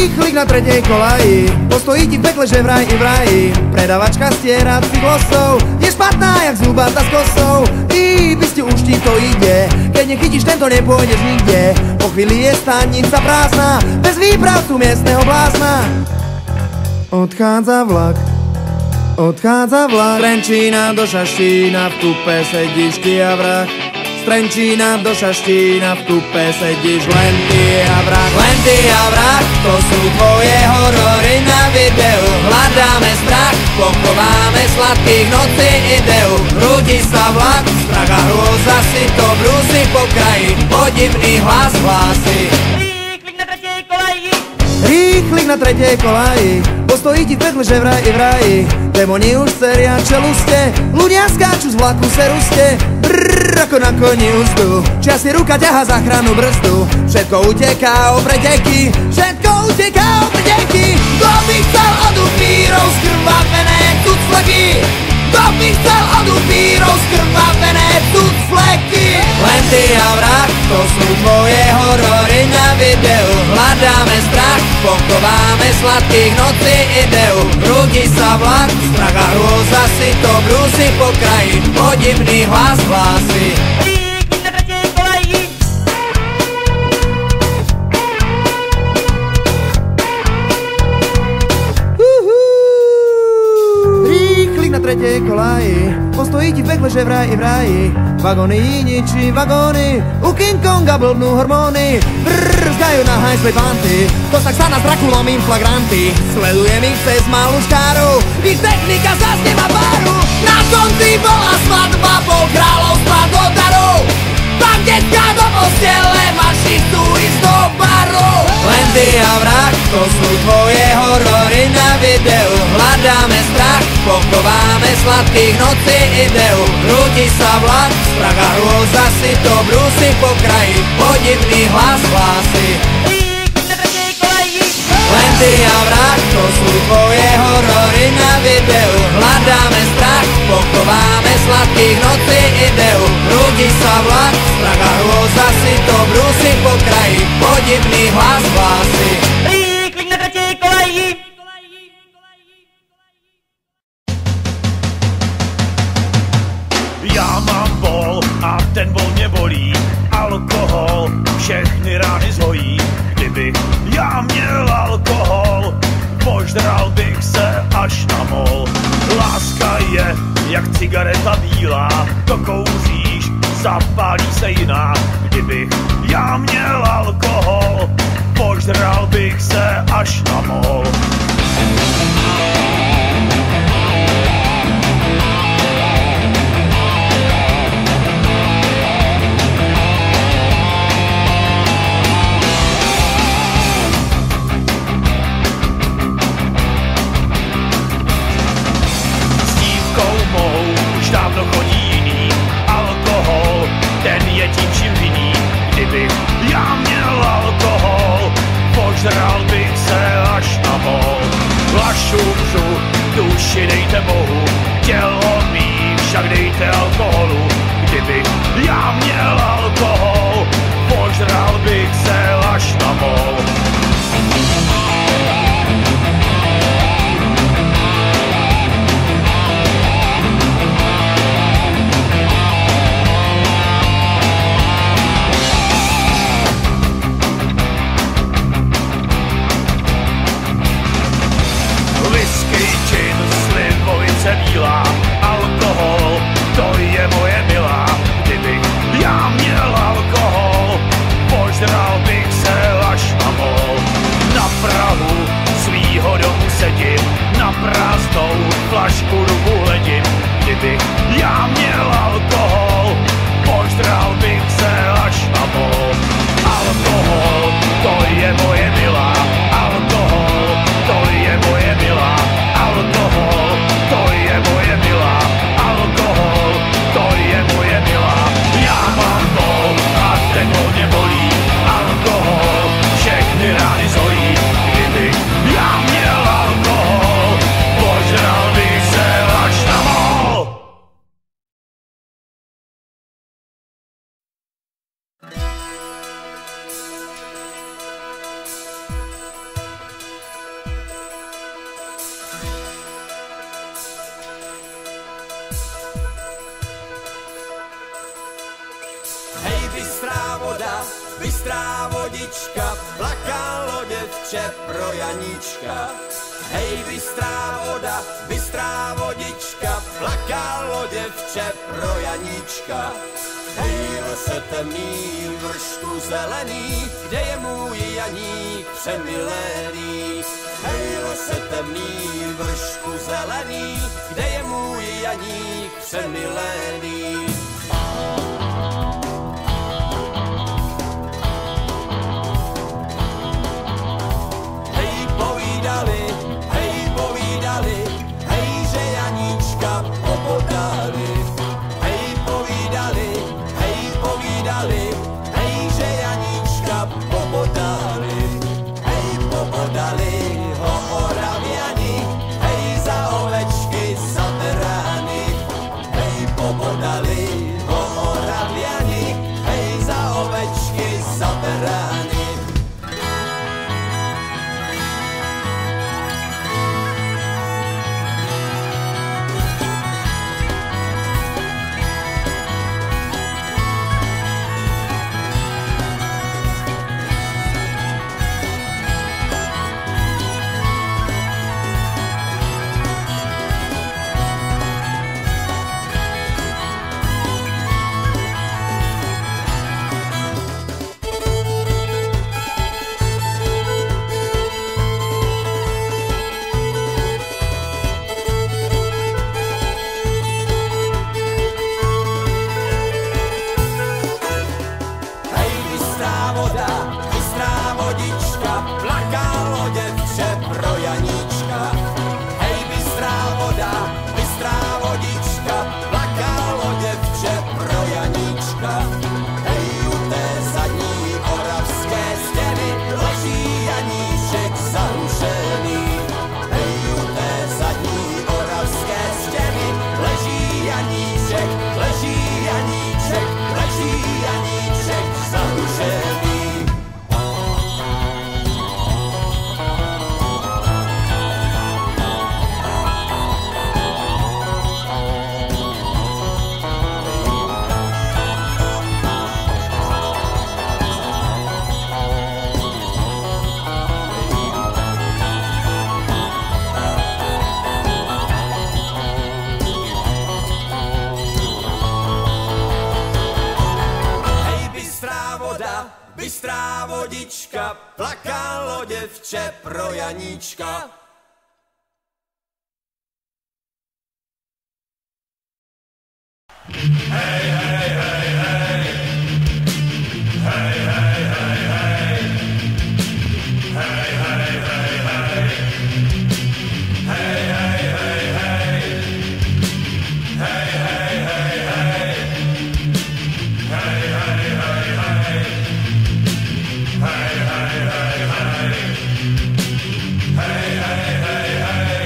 Rýchlik na tretej kolaji, postojí ti v pekle, že vraj i v raji. Predavačka stieracích losov je špatná jak zubata s kosou. Ty už ti to ide, keď nechytíš tento, nepôjdeš nikde. Po chvíli je stanica prázdna, bez výpravcu miestneho blázna. Odchádza vlak, odchádza vlak. Trenčína do Šaštína, v kupe sedíš ty a vrah. Z Trenčína do Šaštína, v kupe sedíš len ty a vrah. Len ty a vrah, to sú tvoje horory na videu. Hľadáme strach, pochováme sladkých nocí ideu. Hrúti sa vlak, strach a hrôza si to brúsi po kraji. Podivný hlas hlási: Rýchlik na tretej kolaji. Rýchlik na tretej kolaji, postojí ti v pekle, že vraj i v raji. Demoni už seria čeluste, ľudia skáču z vlaku seruste. Brrr, ako na koni úzdu, časy ruka ťaha záchranu brzdu. Všetko uteká o preteky, všetko uteká o preteky. Kto by chcel od upírov skrvavené tucfleky? Kto by chcel od upírov skrvavené tucfleky? Len ty a vrah, to sú tvoje horory na videu. Hľadáme strach, pochováme sladkých nocí ideu. Hrúti sa vlak, strach a hrôza si to brúsi po kraji. Podivný hlas hlási: Rýchlik na tretej kolaji. Rýchlik na tretej kolaji, postojí ti v pekle, že vraj i v raji. Vagóny ničí vagóny, u King Konga blbnú hormóny. Brrr, zdajú na hajsle panty, to sa stane s Drakulom in flagranti. Sledujem ich cez malú škáru, ich technika zasnieva páru. Na konci bola svadba, pol kráľovstva do darov. Tam deťka do postele, maši chcú ísť do baru. Len ty a vrah, to sú tvoje horory na videu. Hľadáme strach, pochováme sladkých nocí ideu. Hrúti sa vlak, strach a hrôza si to brúsi po kraji. Podivný hlas hlási: Rýchlik na tretej kolaji. Len ty a vrah, to sú tvoje horory na videu. Hľadáme strach, pochováme sladkých nocí ideu. Hrúti sa vlak, strach a hrôza si to brúsi po kraji. Podivný hlas hlási: Rýchlik na tretej kolaji. Já mám bol a ten bol mě bolí. Alkohol všechny rány zhojí. Kdybych já měl alkohol, požral bych se až na mol. Láska je jak cigareta bílá, to kouříš, zapálí se jiná. Kdybych já měl alkohol, požral bych se až na mol. Už dávno chodí jiný, alkohol, ten je tím vším vinný. Kdybych já měl alkohol, požral bych se až na mol. Lašu vřu, duši dejte Bohu, tělo mý však dejte alkoholu. Kdybych já měl alkohol, požral bych se až na mol. Bílá, alkohol, to je moje milá. Kdybych já měl alkohol, požral bych se až na mol. Na prahu svýho domu sedím, na prázdnou flašku ruku hledím. Kdybych já měl alkohol, požral bych se až na mol. Alkohol, to je moje milá. Alkohol, to je moje milá. Alkohol, to je moje milá, alkohol, to je moje milá. Já mám bol a ten bol mě bolí, alkohol, všechny rány zhojí. Kdybych já měl alkohol, požral bych se až na mol. bystrá vodička, plakalo děvče pro Janíčka. Hej, bystrá vodička, plakalo děvče pro Janíčka. Hej, lese temný, vršku zelený, kde je můj Janík přemilený. Hej, lese temný, vršku zelený, kde je můj Janík přemilený. Hej, že Janíčka pobodali. Hej, povídali, hej, že Janíčka pobodali. Hej, pobodali ho Oraviani, hej, za ovečky, za berány. Hej, pobodali ho Oraviani, hej, za ovečky, za berány. Bystrá vodička, plakalo děvče pro Janíčka. Hej, hej, hej, hej. Hej, hej, hej, hej. Hej, hej, hej, hej. Hej, hej, hej, hej. Hej, hej, hej, hej. Hej, hej, hej, hej. Hej, hej, hej, hej. Hej, hej, hej, hej.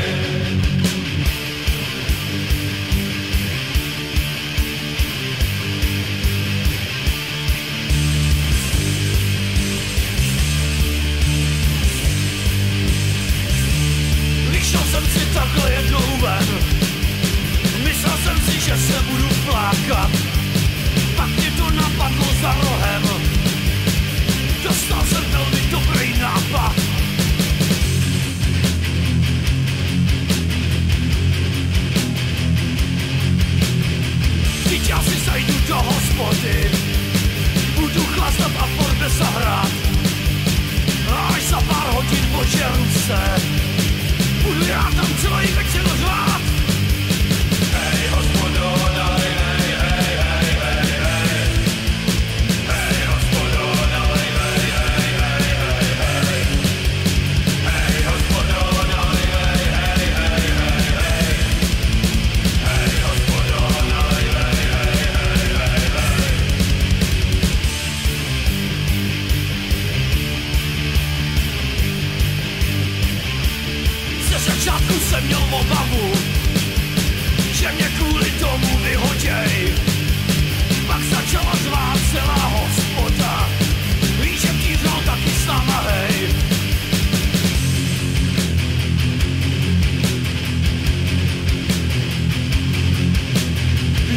Vyšel jsem si takhle jednou ven. Myslel jsem si, že se budu flákat. Pak mě to napadlo za rohem. Dostal jsem velmi dobrý nápad. Teď já si zajdu do hospody. Budu chlastat a furt zahrát. A až za pár hodin požeru se. Budu já tam celý večer řvát. Hej, hospodo, daj, hej, hej, hej, hej, hej. Hej, hospodo, daj, hej, hej, hej, hej, hej. Hej, hospodo, daj, hej, hej, hej, hej, hej. Hej, hospodo, daj, hej, hej, hej, hej, hej. Ze začátku jsem měl obavu, že mě kvůli tomu vyhoděj. Pak začala řvát celá hospoda. Víš, že týřal taky s náma, hej.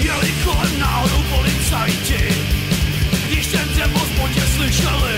Jeli kolem náhodou policajti, když ten v hospodě slyšeli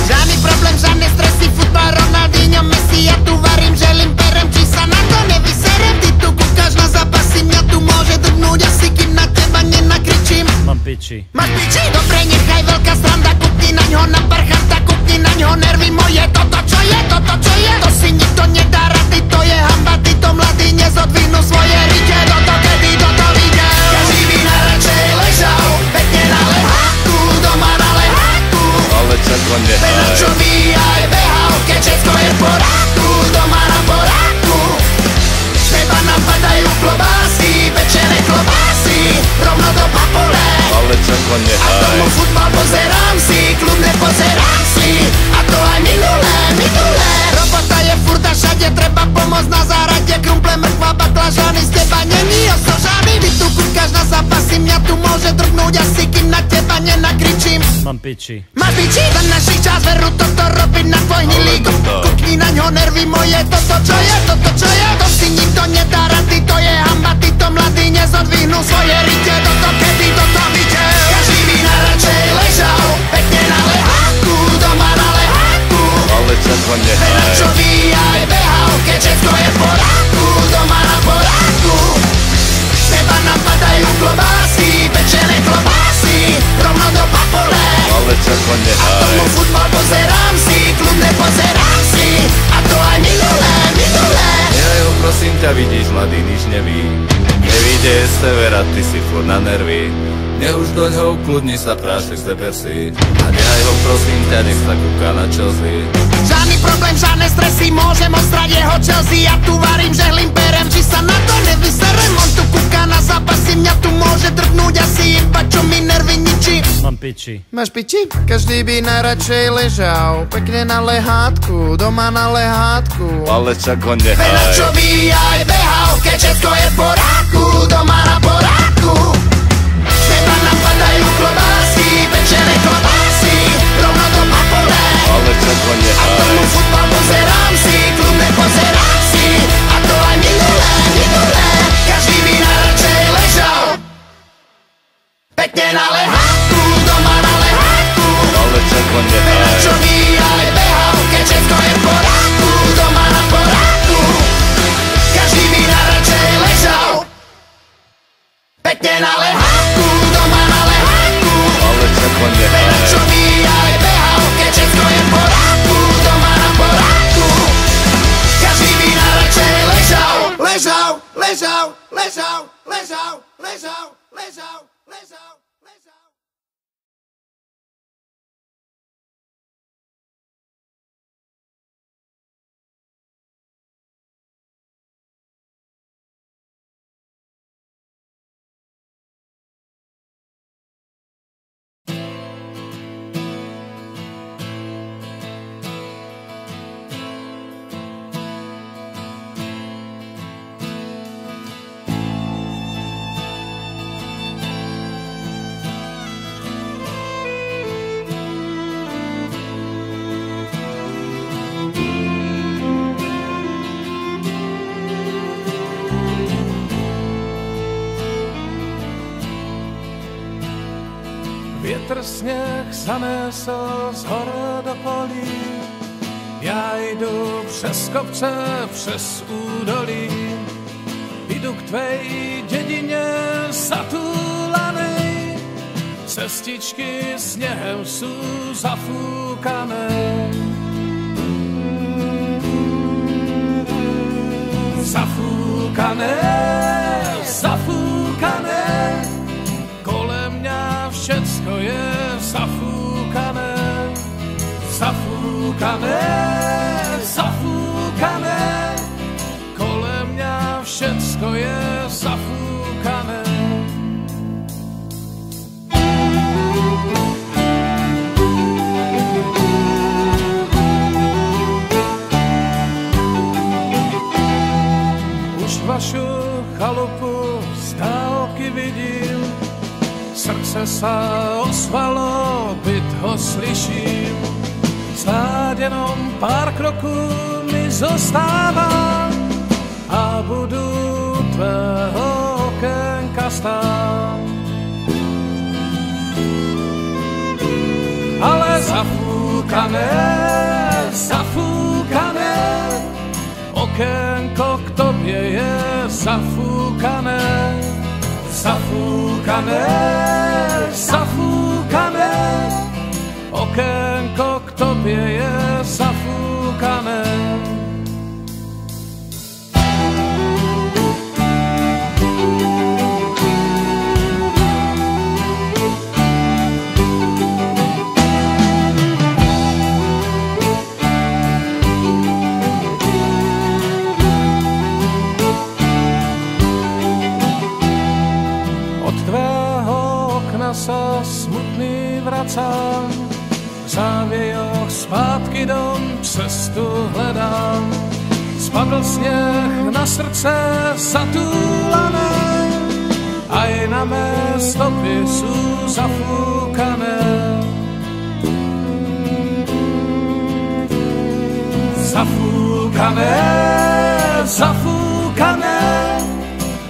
Žádný problém, žádné stresy, futbal, Ronaldinho, Messi, ja tu varím, želím, perem, či sa na to nevyserem. Ty tu kúkaš na zápasy, mňa tu môže drgnúť asi, kým na teba nenakričím. Mám piči. Máš piči? Dobre, nechaj veľká sranda, kúpni naňho na parchanta, kúpni naňho nervy moje. Toto čo je, toto čo je? To si nikto nedá rady, to je hamba, títo mladí nezodvihnú svoje rite. Toto kedy toto videl? Každý by najradšej ležal, pekne na leháku, doma na leháku. Ale čako nehaj. Čo by aj behal, keď všetko je v poráku, doma na poráku. Z neba nám padajú klobásy, pečené klobásy, rovno do papule. Ale čako A nehaj. tomu futbal pozerám si, kľudne pozerám si. A to aj minulé. Robota je furt a všade, treba pomôcť na záhrade. Krumple, mrkva, baklažany, z teba není osožaný. Vy tu kúkaš na zápasy, mňa tu môže drgnúť asi, kým na teba nenakričím. Mám piči. Máš piči? Za našich čas veru toto robiť na tvoj hnilý gop. Kukni na ňo nervy moje, toto čo je, toto čo je? To si nikto nedá rady, to je hamba, títo mladí nezodvihnú svoje rite. Toto kedy toto videl? Každý by najradšej ležal, pekne na leháku, doma na leháku. Ale čako nehaj. Čo by aj behal, keď všetko je v poráku, doma na poráku. Z neba nám padajú klobásy, pečené klobásy, rovno do papule. Ale čako nehaj. Tomu futbal pozerám si, kľudne pozerám si. A to aj minulé. Ja ho prosím ťa, vidíš, mladý nič neví. Nevíde severa, ty si furt na nervy. Už doňho kľudni sa prášek zeber si. A nehaj ho prosím ťa, nech sa kúka na Chelsea. Žiadny problém, žiadne stresy, môžem ostrať jeho Chelsea. Ja tu varím, žehlím, perem, či sa na to nevyserem. On tu kúka na zápasy, mňa tu môže drgnúť asi, iba čo mi nervy ničí. Mám piči. Máš piči? Každý by najradšej ležal, pekne na lehátku, doma na lehátku. Ale čako Čo nehaj. by aj behal, keď všetko je v poráku, doma na poráku. Z neba nám padajú klobásy, pečené klobásy, rovno do papule. Ale čako A nehaj. tomu futbal pozerám si, kľudne pozerám si. A to aj minulé. Každý by najradšej ležal, pekne na leháku, doma na leháku. Ale čako nehaj. Čo by aj behal, keď všetko je v poráku, doma na poráku. Každý by najradšej ležal, pekne na leháku, doma na leháku. Ale čako nehaj. Čo by aj behal, keď všetko je v poráku, doma na poráku. Každý by najradšej ležal. Vítr sněh zanesl z hor do polí, já jdu přes kopce, přes údolí, jdu k tvej dědině zatulanej, cestičky sněhem sú zafúkané. Zafúkané, kolem mňa všecko je zafúkané, kolem mňa všecko je zafúkané. Už vašu chalupu z dálky vidím, srdce sa osvalo, byt ho slyším. Snáď jenom pár kroků mi zůstávám a budu tvého okénka stát. Ale zafúkané, okénko k tobě je zafúkané, okénko k tobě je zafúkané. Sa smutný vracám, v závějoch zpátky dom cestu hledám. Spadl sněh na srdce zatúlané, aj na mé stopy sú zafúkané. Zafúkané,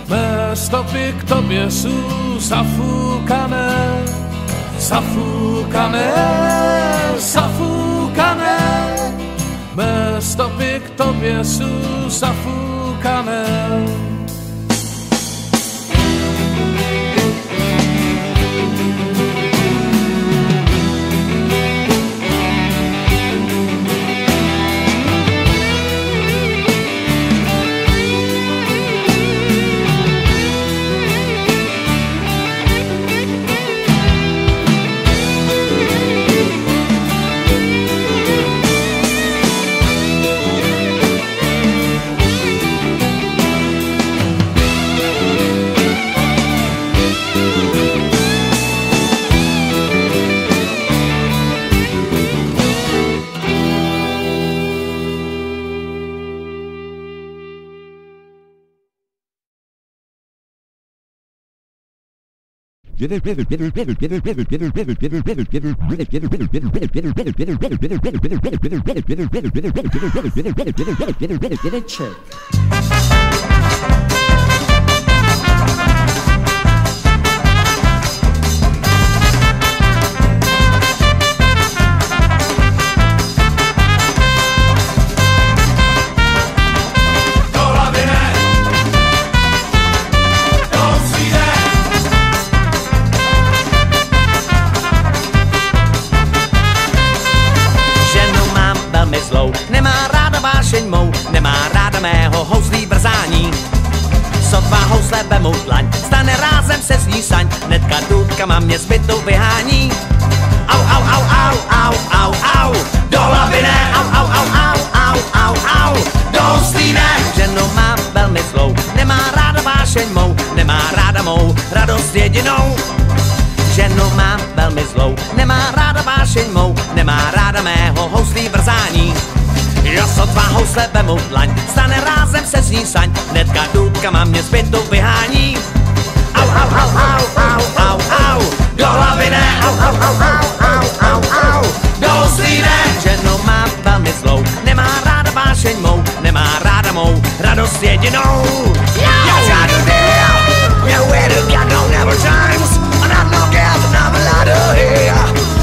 mé stopy k tobě sú zafúkané, mé stopy k tobě sú zafúkané. Nemá ráda vášeň mou, nemá ráda mého houslí brzání. Sotva housle vemou dlaň, stane rázem se z ní saň, hnedka důdkama mě z bytu vyhání. Au, au, au, au, au, au, au, do hlavy ne, au, au, au, au, au, au, au, do houslí ne. Ženu mám velmi zlou, nemá ráda vášeň mou, nemá ráda mou radost jedinou. Ženu mám velmi zlou, nemá ráda vášeň mou, nemá ráda mého houslí brzání. Já sotva housle vemu dlaň, stane rázem se z ní saň, hnedka důdkama mě z bytu vyhání. Au, au, au, au, au, au, au, do hlavy ne, au, au, au, au, au, au, au, do houslí ne. Ženu mám velmi zlou, nemá ráda vášeň mou, nemá ráda mou radost jedinou. Já žádnou deal, nowhere to get no never times. Not no gas, never let her hear.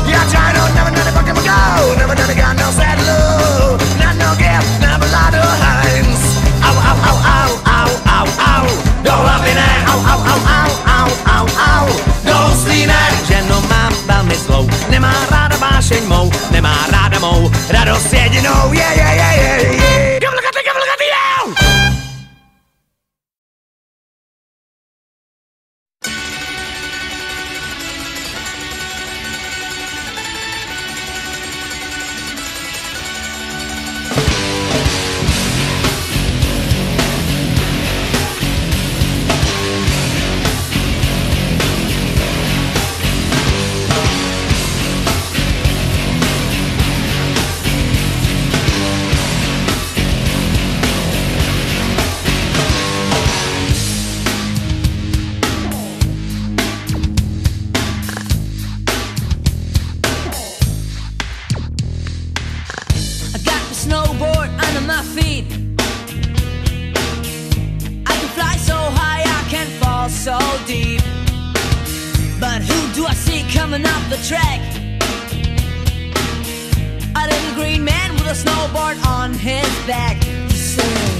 Yeah, try no, never let it fucking go. Never let it got no sad love. Not no gas, never let her hands. Ow, ow, ow, ow, ow, ow, ow. Don't love me now. Ow, ow, ow, ow, ow, ow, ow. Don't sleep now. Ženu mám velmi zlou, nemá ráda vášeň mou, nemá ráda mou radost jedinou. Yeah, yeah, yeah, yeah, yeah. Give a look at the yeah. feet. I can fly so high, I can fall so deep. But who do I see coming up the track? A little green man with a snowboard on his back. He said,